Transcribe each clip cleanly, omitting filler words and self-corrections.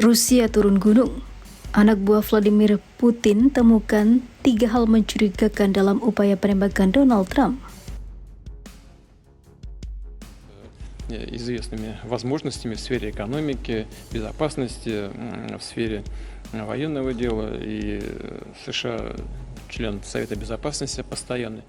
Rusia turun gunung. Anak buah Vladimir Putin temukan 3 hal mencurigakan dalam upaya penembakan Donald Trump. Известными возможностями в сфере экономики, безопасности, в сфере военного дела. И США член Совета Безопасности постоянный.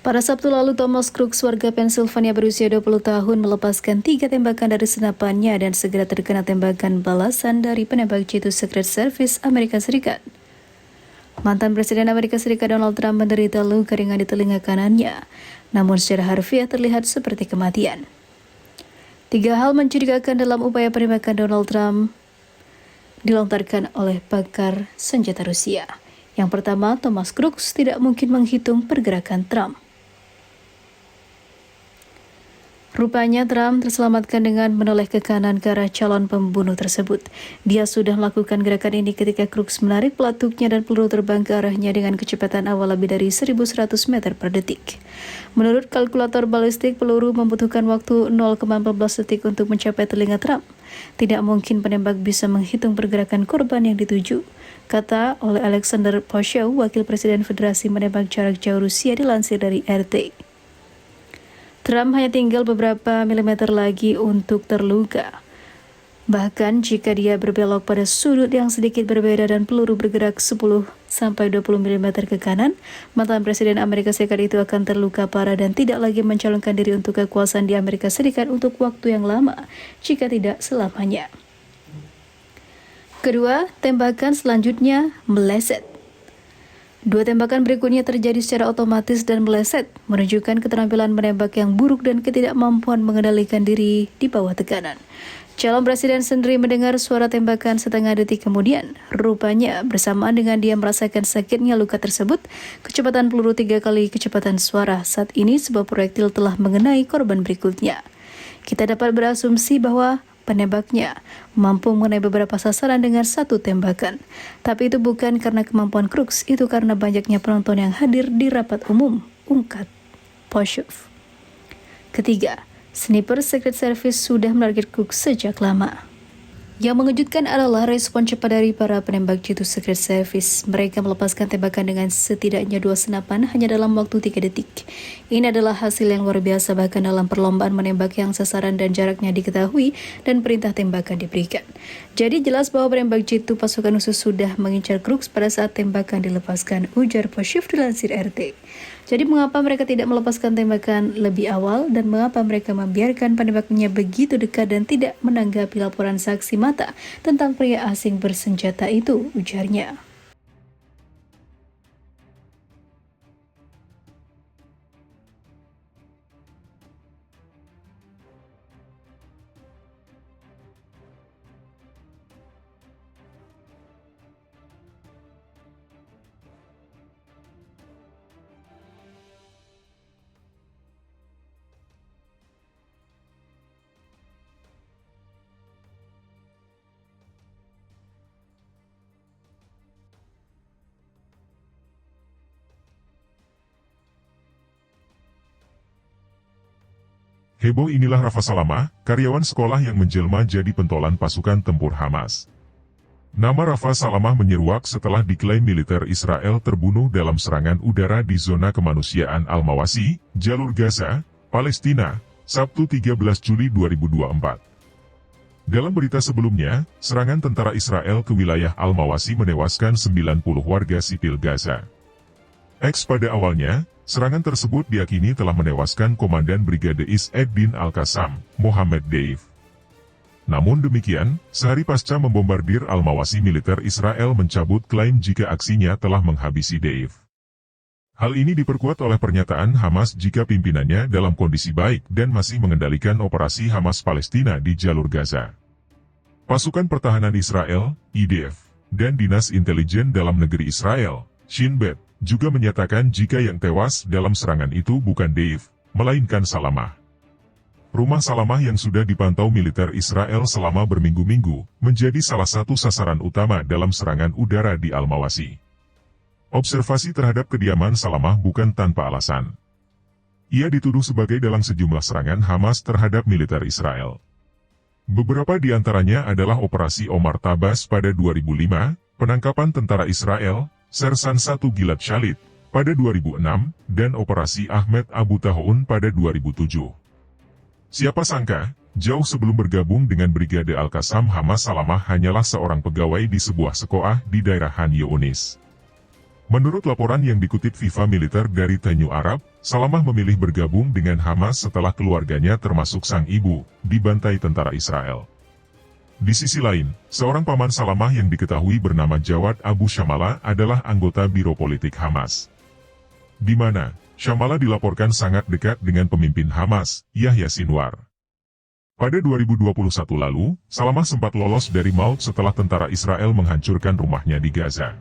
Pada Sabtu lalu, Thomas Crooks, warga Pennsylvania berusia 20 tahun, melepaskan 3 tembakan dari senapannya dan segera terkena tembakan balasan dari penembak jitu Secret Service Amerika Serikat. Mantan Presiden Amerika Serikat Donald Trump menderita luka ringan di telinga kanannya, namun secara harfiah terlihat seperti kematian. 3 hal mencurigakan dalam upaya penembakan Donald Trump dilontarkan oleh pakar senjata Rusia. Yang pertama, Thomas Crooks tidak mungkin menghitung pergerakan Trump. Rupanya Trump terselamatkan dengan menoleh ke kanan ke arah calon pembunuh tersebut. Dia sudah melakukan gerakan ini ketika Crooks menarik pelatuknya dan peluru terbang ke arahnya dengan kecepatan awal lebih dari 1.100 meter per detik. Menurut kalkulator balistik, peluru membutuhkan waktu 0,14 detik untuk mencapai telinga Trump. Tidak mungkin penembak bisa menghitung pergerakan korban yang dituju, kata oleh Alexander Poshev, wakil presiden Federasi Menembak Jarak Jauh Rusia, dilansir dari RT. Trump hanya tinggal beberapa milimeter lagi untuk terluka. Bahkan jika dia berbelok pada sudut yang sedikit berbeda dan peluru bergerak 10-20 mm ke kanan, mantan Presiden Amerika Serikat itu akan terluka parah dan tidak lagi mencalonkan diri untuk kekuasaan di Amerika Serikat untuk waktu yang lama, jika tidak selamanya. Kedua, tembakan selanjutnya meleset. 2 tembakan berikutnya terjadi secara otomatis dan meleset, menunjukkan keterampilan menembak yang buruk dan ketidakmampuan mengendalikan diri di bawah tekanan. Calon presiden sendiri mendengar suara tembakan setengah detik kemudian. Rupanya, bersamaan dengan dia merasakan sakitnya luka tersebut, kecepatan peluru 3 kali kecepatan suara. Saat ini, sebuah proyektil telah mengenai korban berikutnya. Kita dapat berasumsi bahwa penembaknya mampu mengenai beberapa sasaran dengan 1 tembakan. Tapi itu bukan karena kemampuan Crooks, itu karena banyaknya penonton yang hadir di rapat umum, ungkap Poshev. Ketiga, sniper Secret Service sudah menarget Crooks sejak lama. Yang mengejutkan adalah respon cepat dari para penembak jitu Secret Service. Mereka melepaskan tembakan dengan setidaknya 2 senapan hanya dalam waktu 3 detik. Ini adalah hasil yang luar biasa bahkan dalam perlombaan menembak yang sasaran dan jaraknya diketahui dan perintah tembakan diberikan. Jadi jelas bahwa penembak jitu pasukan khusus sudah mengincar Crooks pada saat tembakan dilepaskan, ujar Poshev dilansir RT. Jadi mengapa mereka tidak melepaskan tembakan lebih awal dan mengapa mereka membiarkan penembaknya begitu dekat dan tidak menanggapi laporan saksi mata tentang pria asing bersenjata itu, ujarnya. Heboh inilah Rafa Salama, karyawan sekolah yang menjelma jadi pentolan pasukan tempur Hamas. Nama Rafa Salama menyeruak setelah diklaim militer Israel terbunuh dalam serangan udara di zona kemanusiaan Al-Mawasi, jalur Gaza, Palestina, Sabtu 13 Juli 2024. Dalam berita sebelumnya, serangan tentara Israel ke wilayah Al-Mawasi menewaskan 90 warga sipil Gaza. X pada awalnya, serangan tersebut diyakini telah menewaskan Komandan Brigade Is Ed-Din Al-Qassam, Mohammed Deif. Namun demikian, sehari pasca membombardir Al-Mawasi, militer Israel mencabut klaim jika aksinya telah menghabisi Deif. Hal ini diperkuat oleh pernyataan Hamas jika pimpinannya dalam kondisi baik dan masih mengendalikan operasi Hamas Palestina di jalur Gaza. Pasukan Pertahanan Israel, IDF, dan Dinas Intelijen Dalam Negeri Israel, Shin Bet, juga menyatakan jika yang tewas dalam serangan itu bukan Deif, melainkan Salamah. Rumah Salamah yang sudah dipantau militer Israel selama berminggu-minggu, menjadi salah satu sasaran utama dalam serangan udara di Al-Mawasi. Observasi terhadap kediaman Salamah bukan tanpa alasan. Ia dituduh sebagai dalang sejumlah serangan Hamas terhadap militer Israel. Beberapa di antaranya adalah Operasi Omar Tabas pada 2005, penangkapan tentara Israel, Sersan 1 Gilad Shalit, pada 2006, dan Operasi Ahmed Abu Tahoun pada 2007. Siapa sangka, jauh sebelum bergabung dengan Brigade Al-Qassam, Hamas Salamah hanyalah seorang pegawai di sebuah sekolah di daerah Han Younis. Menurut laporan yang dikutip Viva Militer dari Tanyu Arab, Salamah memilih bergabung dengan Hamas setelah keluarganya termasuk sang ibu, dibantai tentara Israel. Di sisi lain, seorang paman Salamah yang diketahui bernama Jawad Abu Shamala adalah anggota Biro Politik Hamas. Di mana Shamala dilaporkan sangat dekat dengan pemimpin Hamas, Yahya Sinwar. Pada 2021 lalu, Salamah sempat lolos dari maut setelah tentara Israel menghancurkan rumahnya di Gaza.